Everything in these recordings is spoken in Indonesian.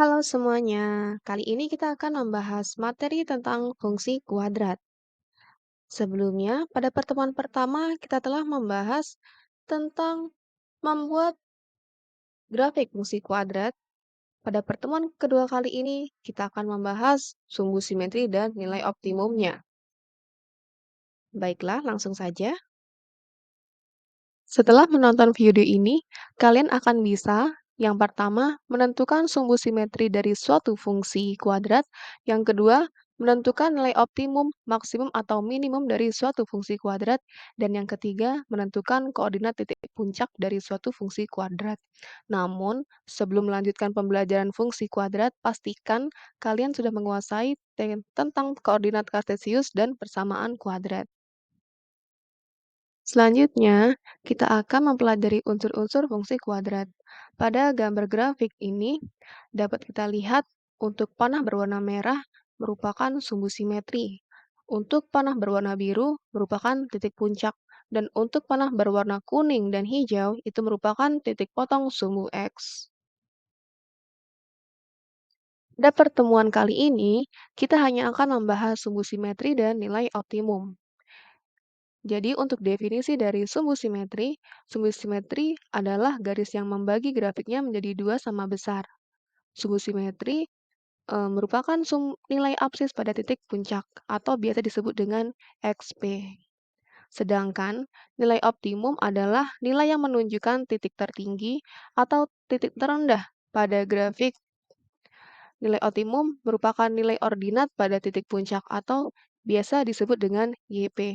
Halo semuanya, kali ini kita akan membahas materi tentang fungsi kuadrat. Sebelumnya, pada pertemuan pertama kita telah membahas tentang membuat grafik fungsi kuadrat. Pada pertemuan kedua kali ini, kita akan membahas sumbu simetri dan nilai optimumnya. Baiklah, langsung saja. Setelah menonton video ini, kalian akan bisa yang pertama, menentukan sumbu simetri dari suatu fungsi kuadrat. Yang kedua, menentukan nilai optimum, maksimum, atau minimum dari suatu fungsi kuadrat. Dan yang ketiga, menentukan koordinat titik puncak dari suatu fungsi kuadrat. Namun, sebelum melanjutkan pembelajaran fungsi kuadrat, pastikan kalian sudah menguasai tentang koordinat kartesius dan persamaan kuadrat. Selanjutnya, kita akan mempelajari unsur-unsur fungsi kuadrat. Pada gambar grafik ini, dapat kita lihat untuk panah berwarna merah merupakan sumbu simetri. Untuk panah berwarna biru merupakan titik puncak. Dan untuk panah berwarna kuning dan hijau itu merupakan titik potong sumbu X. Pada pertemuan kali ini, kita hanya akan membahas sumbu simetri dan nilai optimum. Jadi untuk definisi dari sumbu simetri adalah garis yang membagi grafiknya menjadi dua sama besar. Sumbu simetri merupakan nilai absis pada titik puncak atau biasa disebut dengan XP. Sedangkan nilai optimum adalah nilai yang menunjukkan titik tertinggi atau titik terendah pada grafik. Nilai optimum merupakan nilai ordinat pada titik puncak atau biasa disebut dengan YP.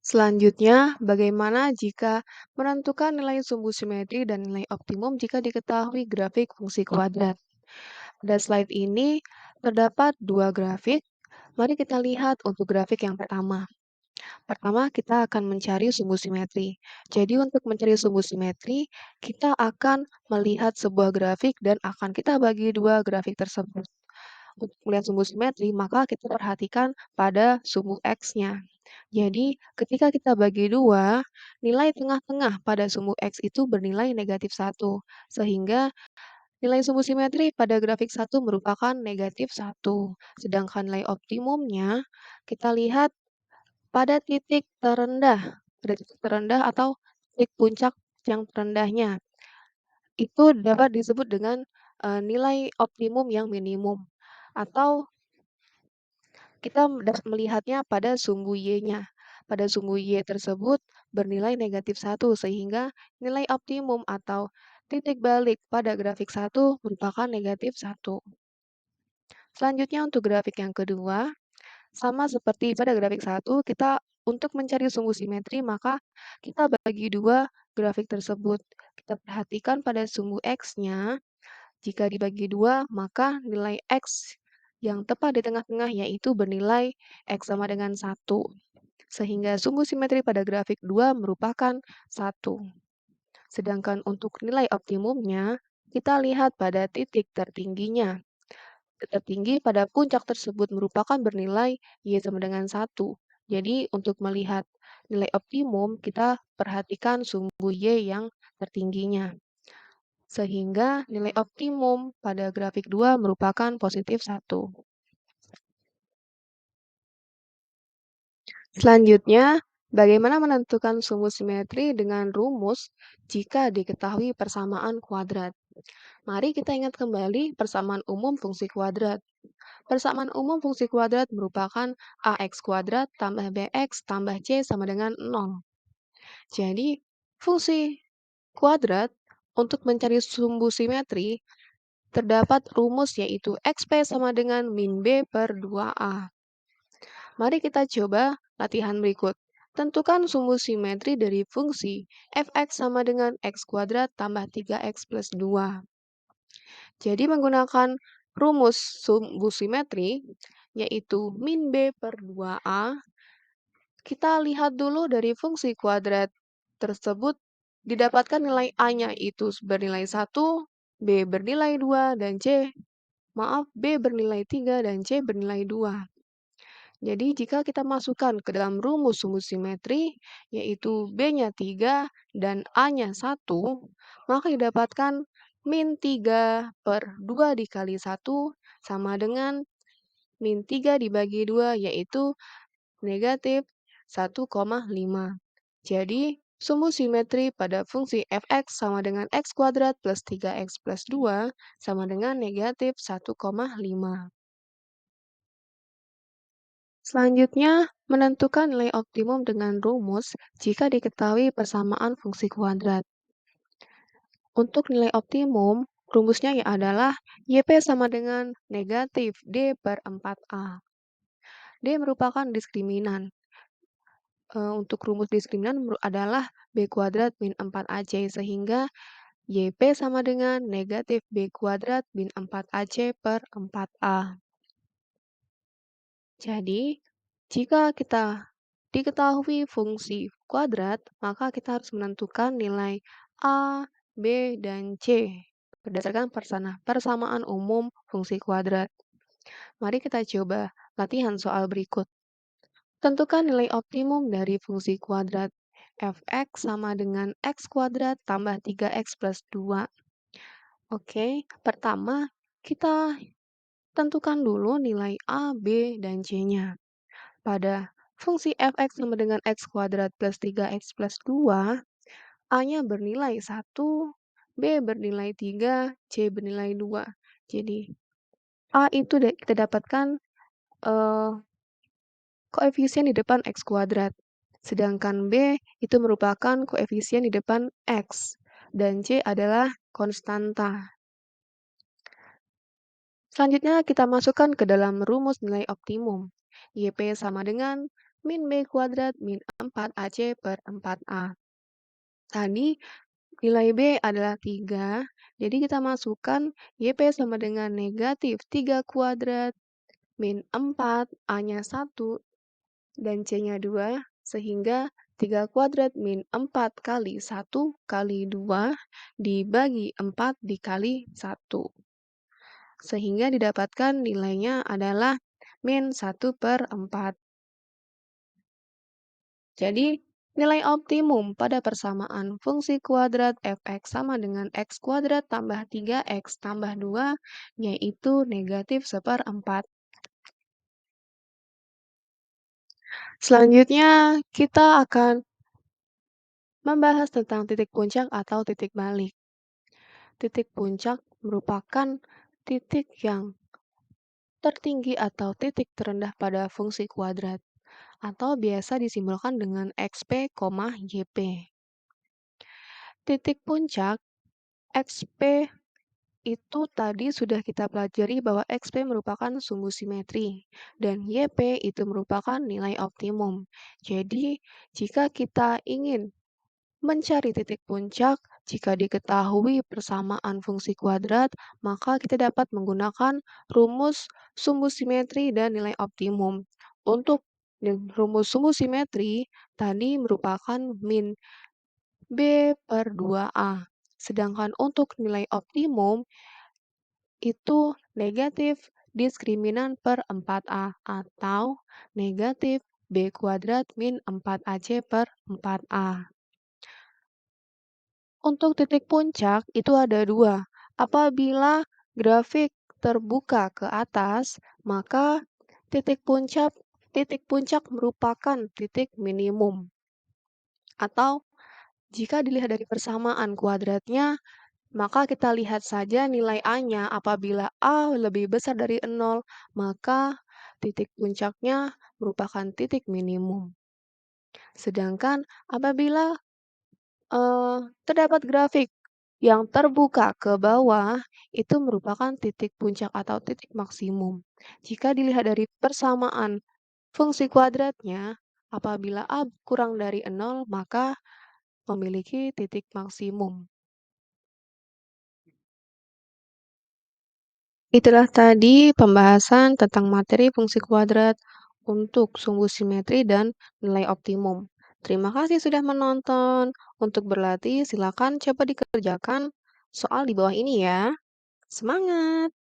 Selanjutnya, bagaimana jika menentukan nilai sumbu simetri dan nilai optimum jika diketahui grafik fungsi kuadrat? Pada slide ini terdapat dua grafik. Mari kita lihat untuk grafik yang pertama. Pertama, kita akan mencari sumbu simetri. Jadi untuk mencari sumbu simetri, kita akan melihat sebuah grafik dan akan kita bagi dua grafik tersebut. Untuk melihat sumbu simetri, maka kita perhatikan pada sumbu X-nya. Jadi, ketika kita bagi dua, nilai tengah-tengah pada sumbu X itu bernilai negatif 1. Sehingga nilai sumbu simetri pada grafik 1 merupakan negatif 1. Sedangkan nilai optimumnya, kita lihat pada titik terendah atau titik puncak yang terendahnya. Itu dapat disebut dengan nilai optimum yang minimum. Atau kita dapat melihatnya pada sumbu Y-nya. Pada sumbu Y tersebut bernilai negatif 1, sehingga nilai optimum atau titik balik pada grafik 1 merupakan negatif 1. Selanjutnya untuk grafik yang kedua, sama seperti pada grafik 1, kita untuk mencari sumbu simetri, maka kita bagi dua grafik tersebut. Kita perhatikan pada sumbu X-nya, jika dibagi dua, maka nilai X yang tepat di tengah-tengah yaitu bernilai X sama dengan 1. Sehingga sumbu simetri pada grafik 2 merupakan 1. Sedangkan untuk nilai optimumnya, kita lihat pada titik tertingginya. Titik tertinggi pada puncak tersebut merupakan bernilai Y sama dengan 1. Jadi untuk melihat nilai optimum, kita perhatikan sumbu Y yang tertingginya. Sehingga nilai optimum pada grafik 2 merupakan positif 1. Selanjutnya, bagaimana menentukan sumbu simetri dengan rumus jika diketahui persamaan kuadrat? Mari kita ingat kembali persamaan umum fungsi kuadrat. Persamaan umum fungsi kuadrat merupakan ax kuadrat tambah bx tambah c sama dengan 0. Jadi, fungsi kuadrat untuk mencari sumbu simetri terdapat rumus yaitu xp sama dengan min b per 2a. Mari kita coba latihan berikut. Tentukan sumbu simetri dari fungsi fx sama dengan x kuadrat tambah 3x plus 2. Jadi menggunakan rumus sumbu simetri, yaitu min b per 2a, kita lihat dulu dari fungsi kuadrat tersebut didapatkan nilai a-nya itu bernilai 1, b bernilai 2, dan b bernilai 3, dan c bernilai 2. Jadi jika kita masukkan ke dalam rumus sumbu simetri, yaitu B-nya 3 dan A-nya 1, maka didapatkan min 3 per 2 dikali 1 sama dengan min 3 dibagi 2, yaitu negatif 1,5. Jadi, sumbu simetri pada fungsi f(x) sama dengan x kuadrat plus 3x plus 2 sama dengan negatif 1,5. Selanjutnya, menentukan nilai optimum dengan rumus jika diketahui persamaan fungsi kuadrat. Untuk nilai optimum, rumusnya adalah YP sama dengan negatif D per 4A. D merupakan diskriminan. Untuk rumus diskriminan adalah B kuadrat min 4AC, sehingga YP sama dengan negatif B kuadrat min 4AC per 4A. Jadi, jika kita diketahui fungsi kuadrat, maka kita harus menentukan nilai A, B, dan C berdasarkan persamaan umum fungsi kuadrat. Mari kita coba latihan soal berikut. Tentukan nilai optimum dari fungsi kuadrat. Fx sama dengan x kuadrat tambah 3x plus 2. Oke, pertama kita tentukan dulu nilai A, B, dan C-nya. Pada fungsi fx sama dengan x kuadrat plus 3x plus 2, A-nya bernilai 1, B bernilai 3, C bernilai 2. Jadi, A itu kita dapatkan eh, koefisien di depan x kuadrat. Sedangkan B itu merupakan koefisien di depan x. Dan C adalah konstanta. Selanjutnya kita masukkan ke dalam rumus nilai optimum. YP sama dengan min B kuadrat min 4AC per 4A. Tadi nilai B adalah 3, jadi kita masukkan YP sama dengan negatif 3 kuadrat min 4, A-nya 1, dan C-nya 2, sehingga 3 kuadrat min 4 kali 1 kali 2 dibagi 4 dikali 1. Sehingga didapatkan nilainya adalah min 1 per 4. Jadi, nilai optimum pada persamaan fungsi kuadrat fx sama dengan x kuadrat tambah 3x tambah 2, yaitu negatif 1/4. Selanjutnya, kita akan membahas tentang titik puncak atau titik balik. Titik puncak merupakan titik yang tertinggi atau titik terendah pada fungsi kuadrat, atau biasa disimbolkan dengan XP, YP. Titik puncak XP itu tadi sudah kita pelajari bahwa XP merupakan sumbu simetri dan YP itu merupakan nilai optimum. Jadi, jika kita ingin mencari titik puncak, jika diketahui persamaan fungsi kuadrat, maka kita dapat menggunakan rumus sumbu simetri dan nilai optimum. Untuk rumus sumbu simetri tadi merupakan min B per 2A. Sedangkan untuk nilai optimum itu negatif diskriminan per 4A atau negatif B kuadrat min 4AC per 4A. Untuk titik puncak itu ada dua. Apabila grafik terbuka ke atas, maka titik puncak merupakan titik minimum. Atau jika dilihat dari persamaan kuadratnya, maka kita lihat saja nilai A-nya. Apabila A lebih besar dari 0, maka titik puncaknya merupakan titik minimum. Sedangkan apabila terdapat grafik yang terbuka ke bawah, itu merupakan titik puncak atau titik maksimum. Jika dilihat dari persamaan fungsi kuadratnya, apabila A kurang dari 0, maka memiliki titik maksimum. Itulah tadi pembahasan tentang materi fungsi kuadrat untuk sumbu simetri dan nilai optimum. Terima kasih sudah menonton. Untuk berlatih, silakan coba dikerjakan soal di bawah ini ya. Semangat!